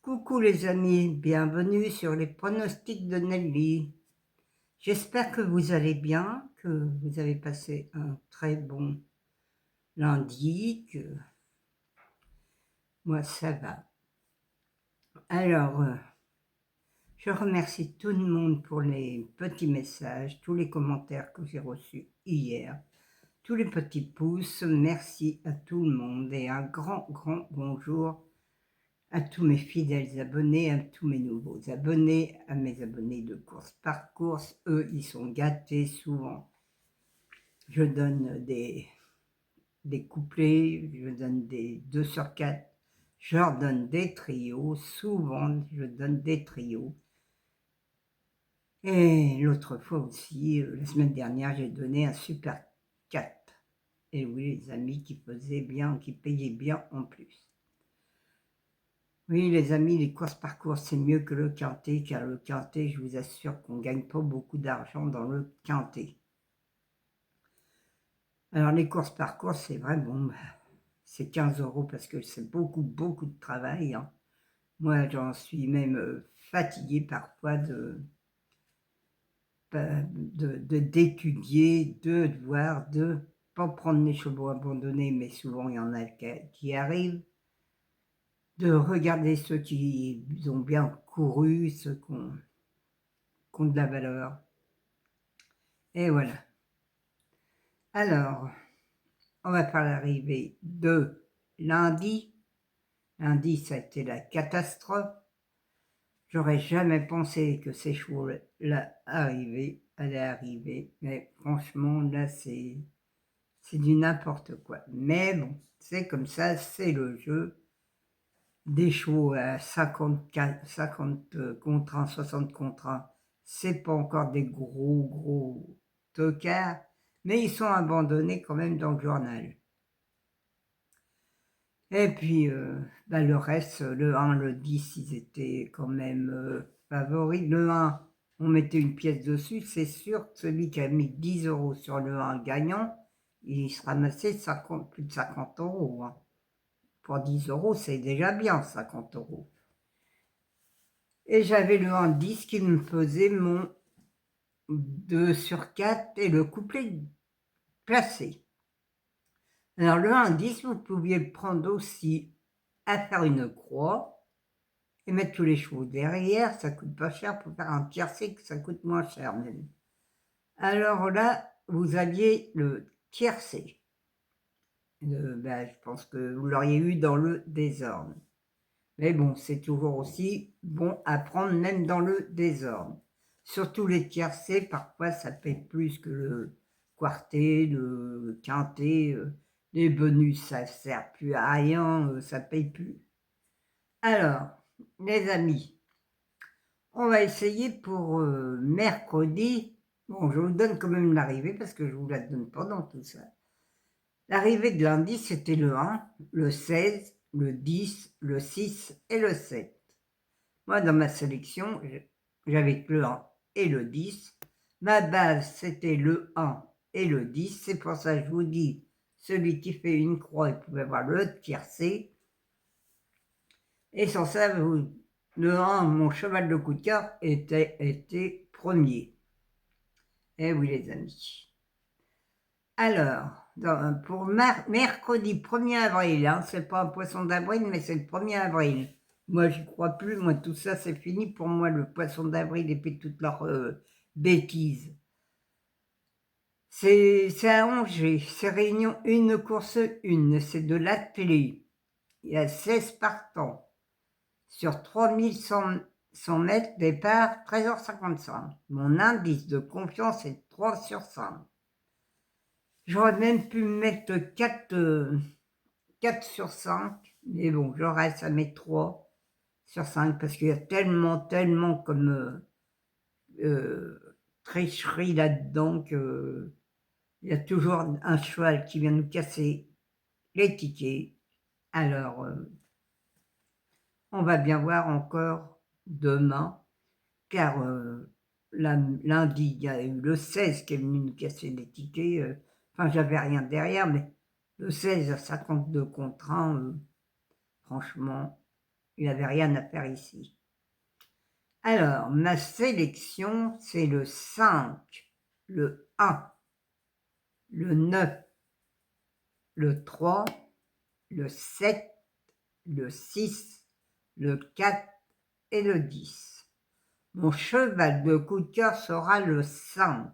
Coucou les amis, bienvenue sur les pronostics de Nelly. J'espère que vous allez bien, que vous avez passé un très bon lundi, que moi ça va. Alors, je remercie tout le monde pour les petits messages, tous les commentaires que j'ai reçus hier, tous les petits pouces. Merci à tout le monde et un grand bonjour à tous mes fidèles abonnés, à tous mes nouveaux abonnés, à mes abonnés de course par course. Eux, ils sont gâtés souvent. Je donne des couplets, je donne des 2 sur 4, je leur donne des trios, souvent je donne des trios. Et l'autre fois aussi, la semaine dernière, j'ai donné un super 4. Et oui, les amis qui faisaient bien, qui payaient bien en plus. Oui, les amis, les courses par course, c'est mieux que le quintet, car le quintet, je vous assure qu'on ne gagne pas beaucoup d'argent dans le quintet. Alors, les courses par course, c'est vrai, bon, c'est 15 € parce que c'est beaucoup de travail. Hein. Moi, j'en suis même fatiguée parfois d'étudier, de voir, de pas prendre les chevaux abandonnés, mais souvent il y en a qui arrivent. De regarder ceux qui ont bien couru, ceux qui ont de la valeur. Et voilà. Alors, on va faire l'arrivée de lundi. Lundi, ça a été la catastrophe. J'aurais jamais pensé que ces chevaux-là allaient arriver. Mais franchement, là, c'est du n'importe quoi. Mais bon, c'est comme ça, c'est le jeu. Des chevaux à 50 contre 1, 60 contre 1, c'est pas encore des gros tocards, mais ils sont abandonnés quand même dans le journal. Et puis, le reste, le 1, le 10, ils étaient quand même favoris. Le 1, on mettait une pièce dessus, c'est sûr que celui qui a mis 10 € sur le 1 gagnant, il se ramassait plus de 50 €. Hein. Pour 10 €, c'est déjà bien, 50 €. Et j'avais le 1-10 qui me faisait mon 2 sur 4 et le couplet placé. Alors le 1-10, vous pouviez le prendre aussi à faire une croix et mettre tous les chevaux derrière, ça coûte pas cher. Pour faire un tiercé, que ça coûte moins cher même. Alors là, vous aviez le tiercé. Je pense que vous l'auriez eu dans le désordre. Mais bon, c'est toujours aussi bon à prendre même dans le désordre. Surtout les tiercés, parfois ça paye plus que le quartet, le quintet. Les bonus, ça sert plus à rien, ça paye plus. Alors, les amis, on va essayer pour mercredi. Bon, je vous donne quand même l'arrivée parce que je vous la donne pendant tout ça. L'arrivée de lundi, c'était le 1, le 16, le 10, le 6 et le 7. Moi, dans ma sélection, j'avais le 1 et le 10. Ma base, c'était le 1 et le 10. C'est pour ça que je vous dis, celui qui fait une croix, il pouvait avoir le tiercé. Et sans ça, le 1, mon cheval de coup de cœur, était premier. Eh oui, les amis. Alors, pour mercredi 1er avril, hein, c'est pas un poisson d'avril, mais c'est le 1er avril. Moi, j'y crois plus. Moi, tout ça, c'est fini pour moi, le poisson d'avril et puis toutes leurs bêtises. C'est à Angers, c'est Réunion 1, course 1, c'est de l'athlé. Il y a 16 partants. Sur 3100 mètres, départ 13h55. Mon indice de confiance est 3 sur 5. J'aurais même pu mettre 4 sur 5, mais bon, je reste à mettre 3 sur 5 parce qu'il y a tellement comme tricherie là-dedans qu'il y a toujours un cheval qui vient nous casser les tickets. Alors, on va bien voir encore demain, car lundi, il y a eu le 16 qui est venu nous casser les tickets. Enfin, j'avais rien derrière, mais le 16 à 52 contre 1, franchement, Il n'avait rien à faire ici. Alors, ma sélection, c'est le 5, le 1, le 9, le 3, le 7, le 6, le 4 et le 10. Mon cheval de coup de cœur sera le 5.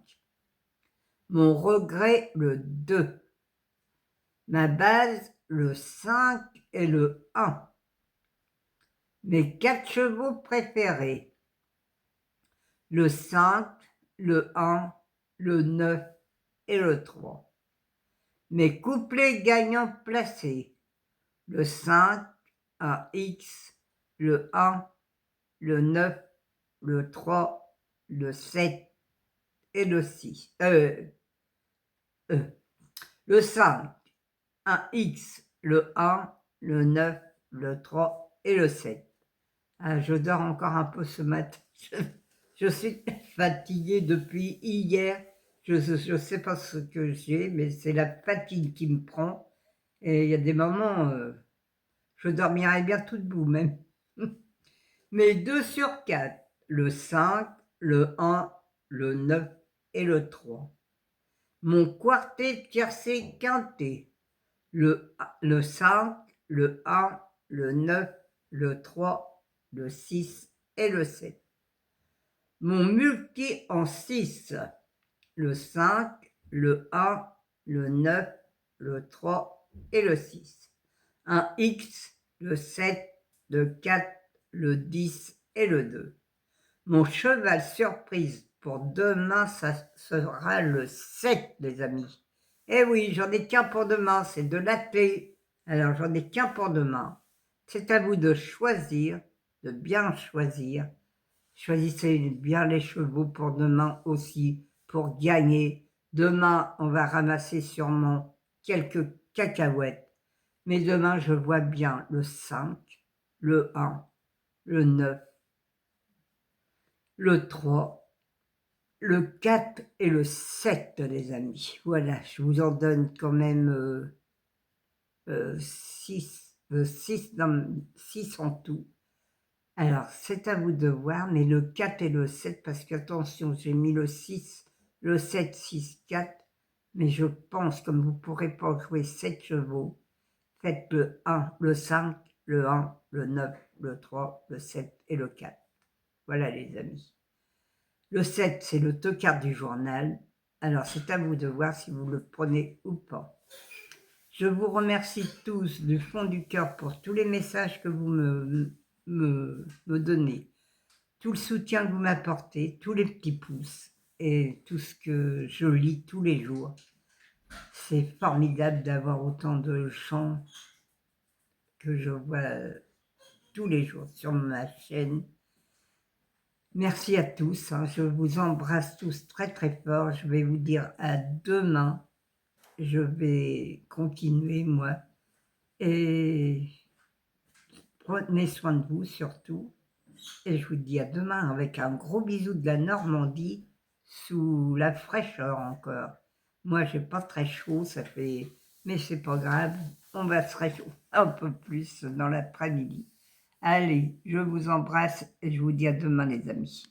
Mon regret, le 2. Ma base, le 5 et le 1. Mes 4 chevaux préférés, le 5, le 1, le 9 et le 3. Mes couplets gagnants placés, le 5, un X, le 1, le 9, le 3, le 7 et le 6. Le 5, un X, le 1, le 9, le 3 et le 7. Ah, je dors encore un peu ce matin. Je suis fatiguée depuis hier. Je ne sais pas ce que j'ai, mais c'est la fatigue qui me prend. Et il y a des moments, je dormirais bien tout debout même. Mais 2 sur 4, le 5, le 1, le 9 et le 3. Mon quartet tiercé quintet, le 5, le 1, le 9, le 3, le 6 et le 7. Mon multi en 6, le 5, le 1, le 9, le 3 et le 6. Un X, le 7, le 4, le 10 et le 2. Mon cheval surprise pour demain, ça sera le 7, les amis. Eh oui, j'en ai qu'un pour demain, c'est de la clé. Alors, j'en ai qu'un pour demain. C'est à vous de choisir, de bien choisir. Choisissez bien les chevaux pour demain aussi, pour gagner. Demain, on va ramasser sûrement quelques cacahuètes. Mais demain, je vois bien le 5, le 1, le 9, le 3, le 4 et le 7, les amis. Voilà, je vous en donne quand même 6 en tout. Alors, c'est à vous de voir, mais le 4 et le 7, parce qu'attention, j'ai mis le 6, le 7, 6, 4, mais je pense, comme vous ne pourrez pas jouer 7 chevaux, faites le 1, le 5, le 1, le 9, le 3, le 7 et le 4. Voilà les amis. Le 7, c'est le tocard du journal. Alors, c'est à vous de voir si vous le prenez ou pas. Je vous remercie tous du fond du cœur pour tous les messages que vous me donnez, tout le soutien que vous m'apportez, tous les petits pouces et tout ce que je lis tous les jours. C'est formidable d'avoir autant de gens que je vois tous les jours sur ma chaîne. Merci à tous, hein. Je vous embrasse tous très très fort. Je vais vous dire à demain. Je vais continuer moi. Et prenez soin de vous surtout. Et je vous dis à demain avec un gros bisou de la Normandie sous la fraîcheur encore. Moi, j'ai pas très chaud, ça fait... Mais c'est pas grave, on va se réchauffer un peu plus dans l'après-midi. Allez, je vous embrasse et je vous dis à demain les amis.